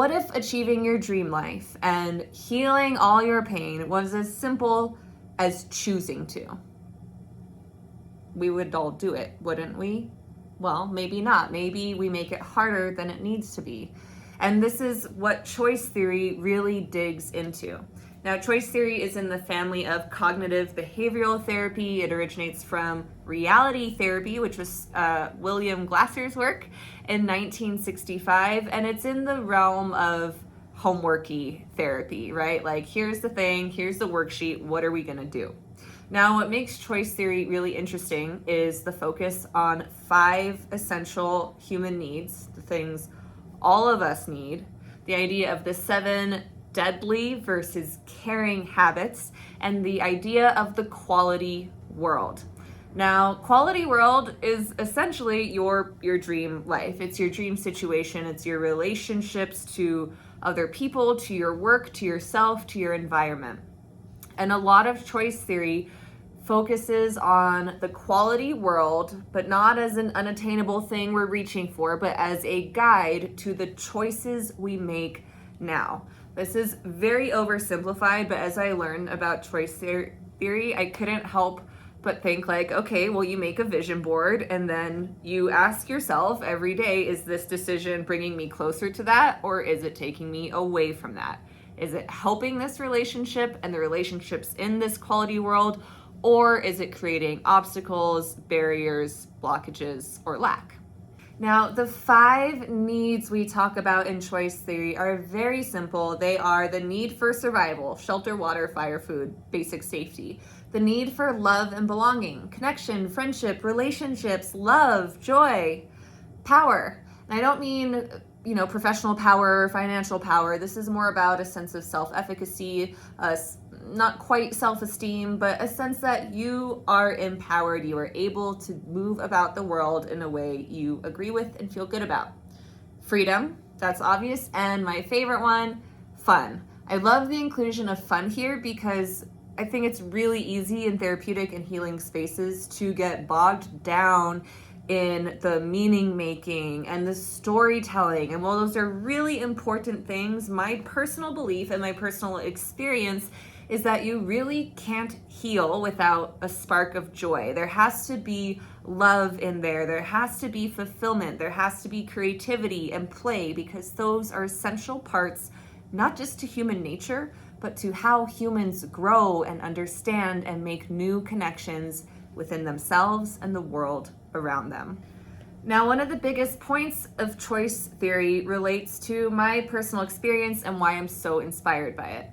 What if achieving your dream life and healing all your pain was as simple as choosing to? We would all do it, wouldn't we? Well, maybe not. Maybe we make it harder than it needs to be. And this is what choice theory really digs into. Now, choice theory is in the family of cognitive behavioral therapy. It originates from reality therapy, which was William Glasser's work in 1965. And it's in the realm of homeworky therapy, right? Like, here's the thing, here's the worksheet, what are we going to do? Now, what makes choice theory really interesting is the focus on 5 essential human needs, the things all of us need, the idea of the 7 deadly versus caring habits, and the idea of the quality world. Now, quality world is essentially your dream life. It's your dream situation. It's your relationships to other people, to your work, to yourself, to your environment. And a lot of choice theory focuses on the quality world, but not as an unattainable thing we're reaching for, but as a guide to the choices we make now. This is very oversimplified, but as I learned about choice theory, I couldn't help but think like, okay, well, you make a vision board and then you ask yourself every day, is this decision bringing me closer to that, or is it taking me away from that? Is it helping this relationship and the relationships in this quality world, or is it creating obstacles, barriers, blockages, or lack? Now, the 5 needs we talk about in choice theory are very simple. They are the need for survival, shelter, water, fire, food, basic safety. The need for love and belonging, connection, friendship, relationships, love, joy, power. And I don't mean, professional power, financial power. This is more about a sense of self-efficacy, not quite self-esteem, but a sense that you are empowered. You are able to move about the world in a way you agree with and feel good about. Freedom, that's obvious. And my favorite one, fun. I love the inclusion of fun here because I think it's really easy in therapeutic and healing spaces to get bogged down in the meaning making and the storytelling. And while those are really important things, my personal belief and my personal experience is that you really can't heal without a spark of joy. There has to be love in there. There has to be fulfillment. There has to be creativity and play, because those are essential parts, not just to human nature, but to how humans grow and understand and make new connections within themselves and the world around them. Now, one of the biggest points of choice theory relates to my personal experience and why I'm so inspired by it.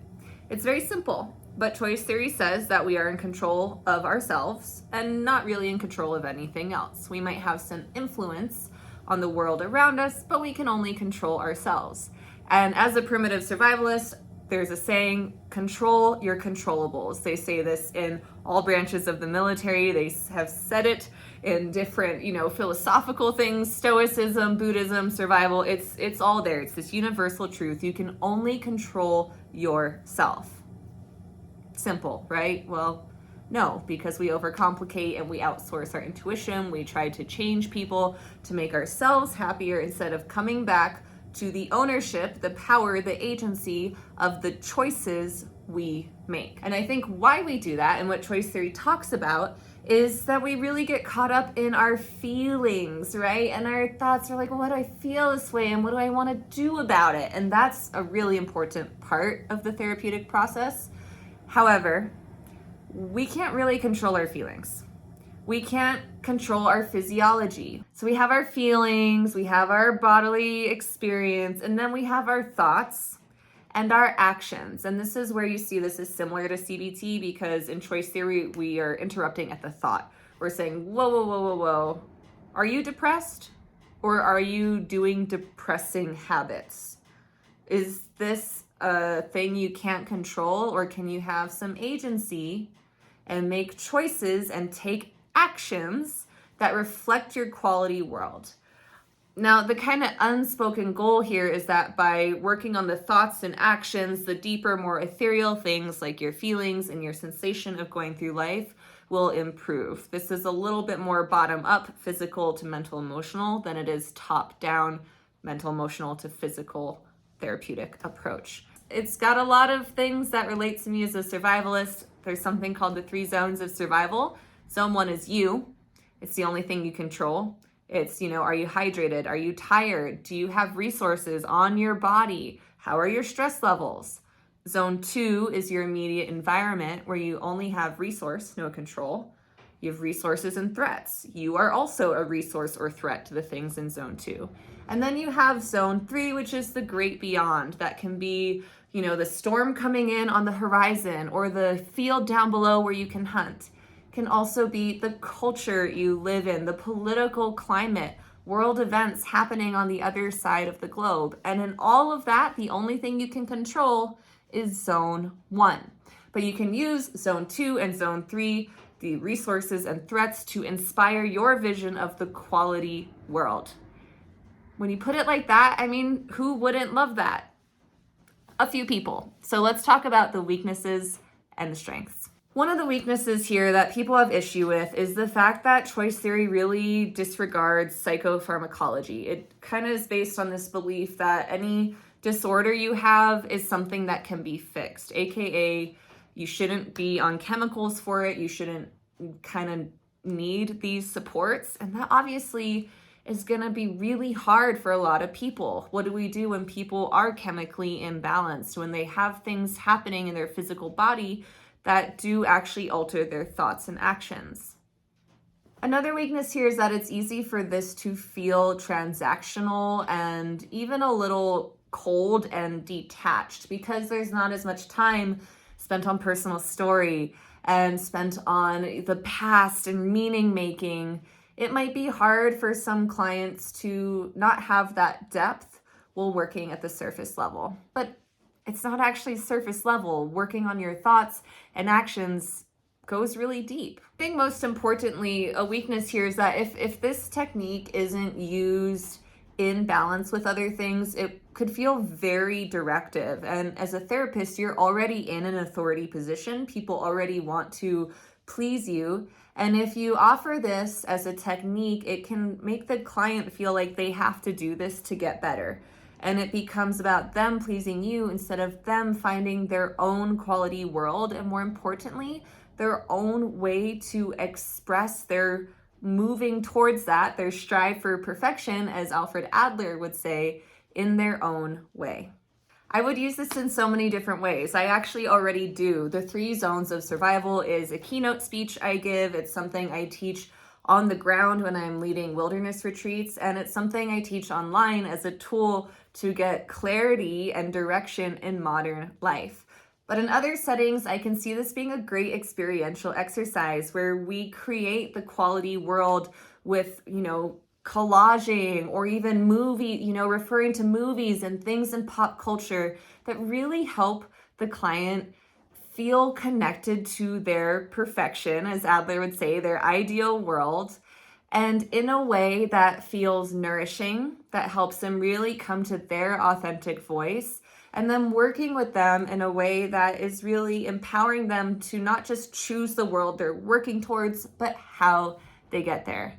It's very simple, but choice theory says that we are in control of ourselves and not really in control of anything else. We might have some influence on the world around us, but we can only control ourselves. And as a primitive survivalist, there's a saying, control your controllables. They say this in all branches of the military. They have said it in different, philosophical things, Stoicism, Buddhism, survival. It's all there. It's this universal truth. You can only control yourself. Simple, right? Well, no, because we overcomplicate and we outsource our intuition. We try to change people to make ourselves happier instead of coming back to the ownership, the power, the agency of the choices we make. And I think why we do that, and what choice theory talks about, is that we really get caught up in our feelings, right? And our thoughts are like, well, what do I feel this way? And what do I want to do about it? And that's a really important part of the therapeutic process. However, we can't really control our feelings. We can't control our physiology. So we have our feelings, we have our bodily experience, and then we have our thoughts and our actions. And this is where you see this is similar to CBT, because in choice theory, we are interrupting at the thought. We're saying, whoa, whoa, whoa, whoa, whoa. Are you depressed? Or are you doing depressing habits? Is this a thing you can't control, or can you have some agency and make choices and take actions that reflect your quality world? Now, the kind of unspoken goal here is that by working on the thoughts and actions, the deeper, more ethereal things like your feelings and your sensation of going through life will improve. This is a little bit more bottom up, physical to mental emotional, than it is top down, mental emotional to physical therapeutic approach. It's got a lot of things that relate to me as a survivalist. There's something called the 3 zones of survival. Zone 1 is you. It's the only thing you control. It's, are you hydrated? Are you tired? Do you have resources on your body? How are your stress levels? Zone 2 is your immediate environment, where you only have resource, no control. You have resources and threats. You are also a resource or threat to the things in zone 2. And then you have zone 3, which is the great beyond. That can be, the storm coming in on the horizon, or the field down below where you can hunt. It can also be the culture you live in, the political climate, world events happening on the other side of the globe. And in all of that, the only thing you can control is zone 1. But you can use zone 2 and zone 3, the resources and threats, to inspire your vision of the quality world. When you put it like that, who wouldn't love that? A few people. So let's talk about the weaknesses and the strengths. One of the weaknesses here that people have issue with is the fact that choice theory really disregards psychopharmacology. It kind of is based on this belief that any disorder you have is something that can be fixed, aka you shouldn't be on chemicals for it, you shouldn't kind of need these supports, and that obviously is going to be really hard for a lot of people. What do we do when people are chemically imbalanced, when they have things happening in their physical body that do actually alter their thoughts and actions? Another weakness here is that it's easy for this to feel transactional and even a little cold and detached, because there's not as much time spent on personal story and spent on the past and meaning making. It might be hard for some clients to not have that depth while working at the surface level. But it's not actually surface level. Working on your thoughts and actions goes really deep. I think most importantly, a weakness here is that if this technique isn't used in balance with other things, it could feel very directive. And as a therapist, you're already in an authority position. People already want to please you. And if you offer this as a technique, it can make the client feel like they have to do this to get better. And it becomes about them pleasing you instead of them finding their own quality world, and more importantly, their own way to express their moving towards that, their strive for perfection, as Alfred Adler would say, in their own way. I would use this in so many different ways. I actually already do. The 3 zones of survival is a keynote speech I give. It's something I teach on the ground when I'm leading wilderness retreats, and it's something I teach online as a tool to get clarity and direction in modern life. But in other settings, I can see this being a great experiential exercise where we create the quality world with, collaging, or even referring to movies and things in pop culture that really help the client feel connected to their perfection, as Adler would say, their ideal world, and in a way that feels nourishing, that helps them really come to their authentic voice, and then working with them in a way that is really empowering them to not just choose the world they're working towards, but how they get there.